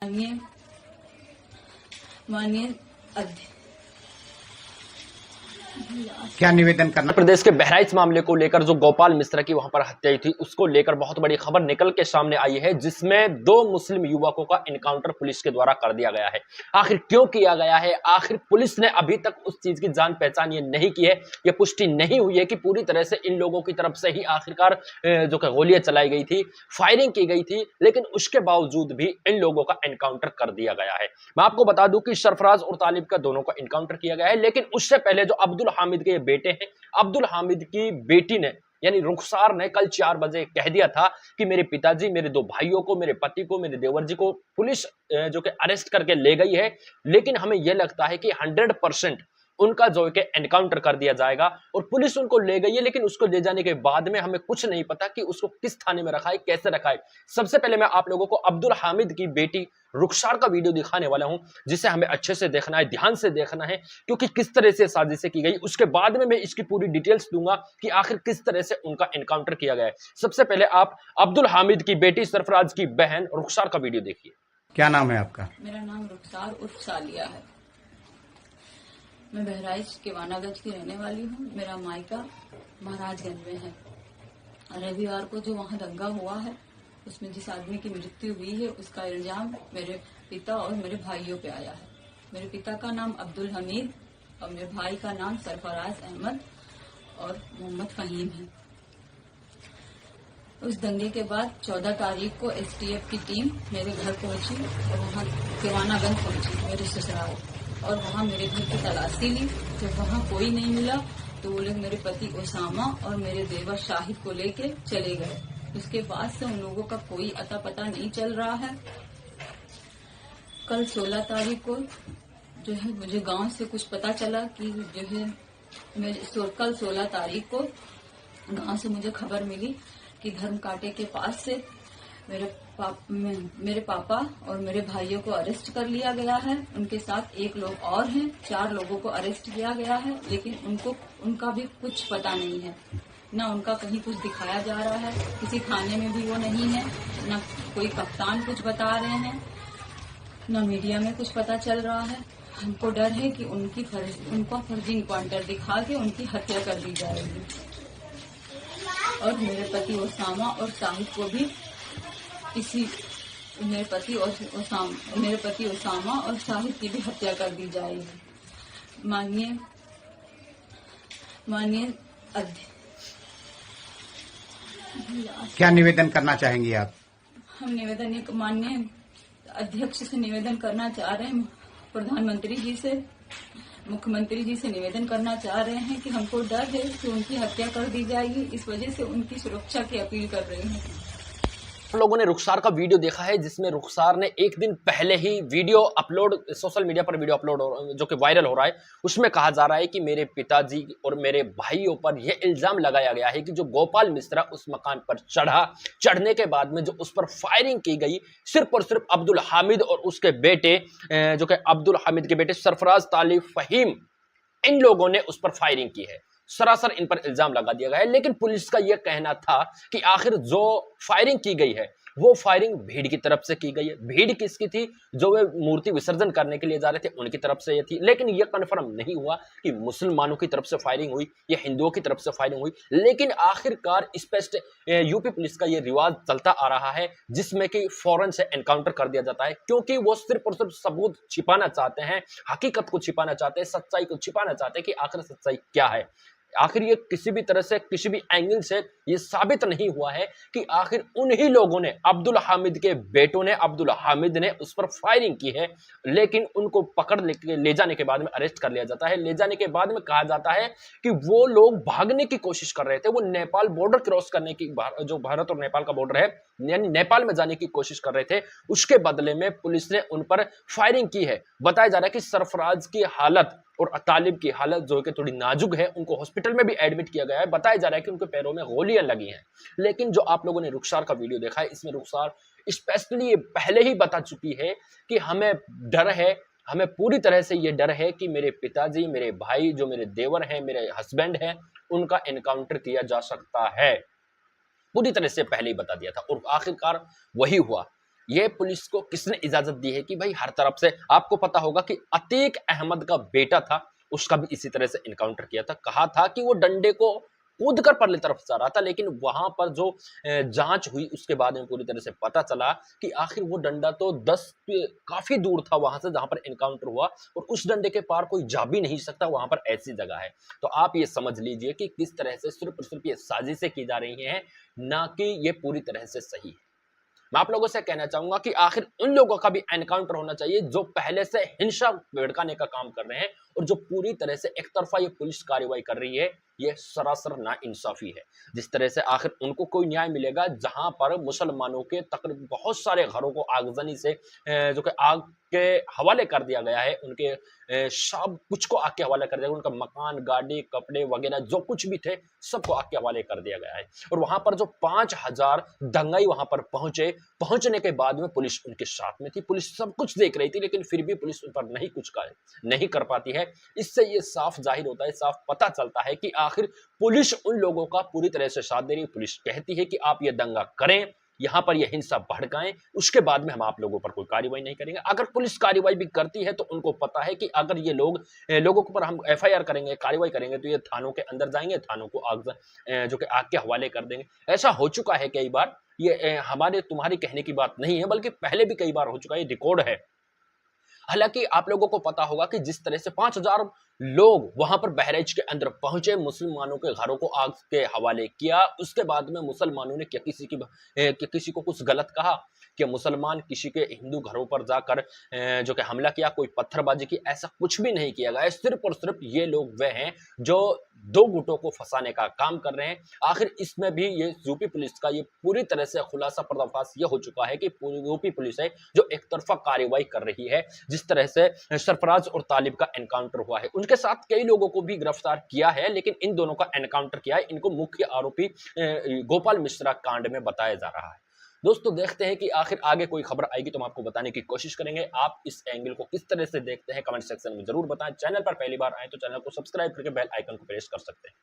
माननीय माननीय अध्यक्ष, क्या निवेदन करना? प्रदेश के बहराइच मामले को लेकर जो गोपाल मिश्रा की वहां पर हत्या हुई थी उसको लेकर बहुत बड़ी खबर निकल के सामने आई है, जिसमें 2 मुस्लिम युवकों का एनकाउंटर पुलिस के द्वारा कर दिया गया है। आखिर क्यों किया गया है? आखिर पुलिस ने अभी तक उस चीज की जान पहचान ये नहीं की है, ये पुष्टि नहीं हुई है कि पूरी तरह से इन लोगों की तरफ से ही आखिरकार जो गोलियां चलाई गई थी, फायरिंग की गई थी, लेकिन उसके बावजूद भी इन लोगों का एनकाउंटर कर दिया गया है। मैं आपको बता दूं कि सरफराज और तालिब का दोनों का एनकाउंटर किया गया है, लेकिन उससे पहले जो अब्दुल हामिद के बेटे हैं, अब्दुल हामिद की बेटी ने यानी रुखसार ने कल 4 बजे कह दिया था कि मेरे पिताजी, मेरे 2 भाइयों को, मेरे पति को, मेरे देवर जी को पुलिस जो कि अरेस्ट करके ले गई है, लेकिन हमें यह लगता है कि 100% उनका जो है एनकाउंटर कर दिया जाएगा। और पुलिस उनको ले गई है, लेकिन उसको ले जाने के बाद में हमें कुछ नहीं पता कि उसको किस थाने में रखा है, कैसे रखा है। सबसे पहले मैं आप लोगों को अब्दुल हामिद की बेटी रुखसार का वीडियो दिखाने वाला हूं, जिसे हमें अच्छे से देखना है, ध्यान से देखना है, क्योंकि किस तरह से साजिशें की गई। उसके बाद में मैं इसकी पूरी डिटेल्स दूंगा कि आखिर किस तरह से उनका एनकाउंटर किया गया है। सबसे पहले आप अब्दुल हामिद की बेटी सरफराज की बहन रुखसार का वीडियो देखिए। क्या नाम है आपका? मेरा नाम रुखसार उर्फ सालिया है। मैं बहराइच केवानागंज की रहने वाली हूँ। मेरा मायका महाराजगंज में है। रविवार को जो वहाँ दंगा हुआ है, उसमें जिस आदमी की मृत्यु हुई है, उसका इल्जाम मेरे पिता और मेरे भाइयों पे आया है। मेरे पिता का नाम अब्दुल हमीद और मेरे भाई का नाम सरफराज अहमद और मोहम्मद फहीम है। उस दंगे के बाद 14 तारीख को एसटीएफ की टीम मेरे घर पहुंची और वहाँ केवानागंज पहुंची, मेरे ससुराल, और वहाँ मेरे घर की तलाशी ली। जब वहाँ कोई नहीं मिला तो वो लोग मेरे पति ओसामा और मेरे देवर शाहिद को लेके चले गए। उसके बाद से उन लोगों का कोई अता पता नहीं चल रहा है। कल 16 तारीख को जो है मुझे गांव से कुछ पता चला कि जो है कल 16 तारीख को गांव से मुझे खबर मिली कि धर्म कांटे के पास से मेरे पापा और मेरे भाइयों को अरेस्ट कर लिया गया है। उनके साथ 1 लोग और हैं। 4 लोगों को अरेस्ट किया गया है, लेकिन उनका भी कुछ पता नहीं है। न उनका कहीं कुछ दिखाया जा रहा है, किसी थाने में भी वो नहीं है, न कोई कप्तान कुछ बता रहे हैं, न मीडिया में कुछ पता चल रहा है। हमको डर है कि उनका फर्जी इनकाउंटर दिखा के उनकी हत्या कर दी जाएगी और मेरे पति ओसामा और शाहिद को भी मेरे पति ओसामा और शाहिद की भी हत्या कर दी जाएगी। माननीय अध्यक्ष, क्या निवेदन करना चाहेंगी आप? हम माननीय अध्यक्ष से निवेदन करना चाह रहे हैं, प्रधानमंत्री जी से, मुख्यमंत्री जी से निवेदन करना चाह रहे हैं कि हमको डर है कि उनकी हत्या कर दी जाएगी। इस वजह से उनकी सुरक्षा की अपील कर रहे हैं। आप लोगों ने रुखसार का वीडियो देखा है, जिसमें रुखसार ने एक दिन पहले ही वीडियो अपलोड, सोशल मीडिया पर वीडियो अपलोड जो कि वायरल हो रहा है, उसमें कहा जा रहा है कि मेरे पिताजी और मेरे भाइयों पर यह इल्जाम लगाया गया है कि जो गोपाल मिश्रा उस मकान पर चढ़ने के बाद में जो उस पर फायरिंग की गई, सिर्फ और सिर्फ अब्दुल हामिद और उसके बेटे जो कि अब्दुल हामिद के बेटे सरफराज तालिब फहीम, इन लोगों ने उस पर फायरिंग की है। सरासर इन पर इल्जाम लगा दिया गया है। लेकिन पुलिस का यह कहना था कि आखिर जो फायरिंग की गई है वो फायरिंग भीड़ की तरफ से की गई है। भीड़ किसकी थी? जो वे मूर्ति विसर्जन करने के लिए जा रहे थे, उनकी तरफ से ये थी। लेकिन यह कंफर्म नहीं हुआ कि मुसलमानों की तरफ से फायरिंग हुई या हिंदुओं की तरफ से फायरिंग हुई। लेकिन आखिरकार स्पष्ट यूपी पुलिस का यह रिवाज चलता आ रहा है, जिसमें कि फौरन से एनकाउंटर कर दिया जाता है, क्योंकि वो सिर्फ और सिर्फ सबूत छिपाना चाहते हैं, हकीकत को छिपाना चाहते हैं, सच्चाई को छिपाना चाहते हैं कि आखिर सच्चाई क्या है। आखिर ये किसी भी तरह से, किसी भी एंगल से ये साबित नहीं हुआ है कि आखिर उन्हीं लोगों ने, अब्दुल हामिद के बेटों ने, अब्दुल हामिद ने उस पर फायरिंग की है। लेकिन उनको पकड़ ले जाने के बाद में अरेस्ट कर लिया जाता है। ले जाने के बाद में कहा जाता है कि वो लोग भागने की कोशिश कर रहे थे, वो नेपाल बॉर्डर क्रॉस करने की, जो भारत और नेपाल का बॉर्डर है, यानी नेपाल में जाने की कोशिश कर रहे थे। उसके बदले में पुलिस ने उन पर फायरिंग की है। बताया जा रहा है कि सरफराज की हालत और तालिब की हालत जो कि थोड़ी नाजुक है, उनको हॉस्पिटल में भी एडमिट किया गया है। बताया जा रहा है कि उनके पैरों में गोलियां लगी हैं। लेकिन जो आप लोगों ने रुखसार का वीडियो देखा है, इसमें रुखसार स्पेशली पहले ही बता चुकी है कि हमें डर है, हमें पूरी तरह से ये डर है कि मेरे पिताजी, मेरे भाई, जो मेरे देवर हैं, मेरे हस्बैंड हैं, उनका एनकाउंटर किया जा सकता है। पूरी तरह से पहले ही बता दिया था और आखिरकार वही हुआ। ये पुलिस को किसने इजाजत दी है कि भाई हर तरफ से? आपको पता होगा कि अतीक अहमद का बेटा था, उसका भी इसी तरह से इनकाउंटर किया था। कहा था कि वो डंडे को कूद कर परली तरफ जा रहा था, लेकिन वहां पर जो जांच हुई उसके बाद में पूरी तरह से पता चला कि आखिर वो डंडा तो 10 काफी दूर था वहां से जहां पर इनकाउंटर हुआ, और उस डंडे के पार कोई जा भी नहीं सकता, वहां पर ऐसी जगह है। तो आप ये समझ लीजिए कि किस तरह से सिर्फ और सिर्फ ये साजिशें की जा रही हैं, ना कि ये पूरी तरह से सही है। मैं आप लोगों से कहना चाहूंगा कि आखिर उन लोगों का भी एनकाउंटर होना चाहिए जो पहले से हिंसा भड़काने का काम कर रहे हैं, और जो पूरी तरह से एक तरफा ये पुलिस कार्रवाई कर रही है, ये सरासर नाइंसाफी है। जिस तरह से आखिर उनको कोई न्याय मिलेगा जहां पर मुसलमानों के तकरीबन बहुत सारे घरों को आगजनी से जो कि आग के हवाले कर दिया गया है, उनके सब कुछ को आग के हवाले कर दिया गया, उनका मकान, गाड़ी, कपड़े वगैरह जो कुछ भी थे सबको आग के हवाले कर दिया गया है। और वहां पर जो 5000 दंगाई वहां पर पहुंचने के बाद में पुलिस उनके साथ में थी, पुलिस सब कुछ देख रही थी, लेकिन फिर भी पुलिस उन पर नहीं कर पाती है। इससे ये साफ जाहिर होता है, साफ पता चलता है कि आखिर पुलिस उन लोगों का पूरी तरह से साथ दे रही है। पुलिस कहती है कि आप ये दंगा करें, यहां पर यह हिंसा भड़काएं, उसके बाद में हम आप लोगों पर कोई कार्रवाई नहीं करेंगे। अगर पुलिस कार्रवाई भी करती है तो उनको पता है कि अगर ये लोगों के ऊपर हम एफआईआर करेंगे, कार्रवाई करेंगे, तो ये थानों के अंदर जाएंगे, थानों को आग जो कि आग के हवाले कर देंगे। ऐसा हो चुका है कई बार, ये हमारे तुम्हारी कहने की बात नहीं है, बल्कि पहले भी कई बार हो चुका है, ये रिकॉर्ड है। हालांकि आप लोगों को पता होगा कि जिस तरह से 5000 लोग वहां पर बहराइच के अंदर पहुंचे, मुसलमानों के घरों को आग के हवाले किया, उसके बाद में मुसलमानों ने क्या किसी को कुछ गलत कहा? कि मुसलमान किसी के हिंदू घरों पर जाकर जो कि हमला किया, कोई पत्थरबाजी की, ऐसा कुछ भी नहीं किया गया। सिर्फ और सिर्फ ये लोग वे हैं जो दो गुटों को फंसाने का काम कर रहे हैं। आखिर इसमें भी ये यूपी पुलिस का ये पूरी तरह से खुलासा, पर्दाफाश ये हो चुका है कि पूरी यूपी पुलिस है जो एक तरफा कार्रवाई कर रही है। जिस तरह से सरफराज और तालिब का एनकाउंटर हुआ है, उनके साथ कई लोगों को भी गिरफ्तार किया है, लेकिन इन दोनों का एनकाउंटर किया है। इनको मुख्य आरोपी गोपाल मिश्रा कांड में बताया जा रहा है। दोस्तों देखते हैं कि आखिर आगे कोई खबर आएगी तो हम आपको बताने की कोशिश करेंगे। आप इस एंगल को किस तरह से देखते हैं कमेंट सेक्शन में जरूर बताएं। चैनल पर पहली बार आए तो चैनल को सब्सक्राइब करके बेल आइकन को प्रेस कर सकते हैं।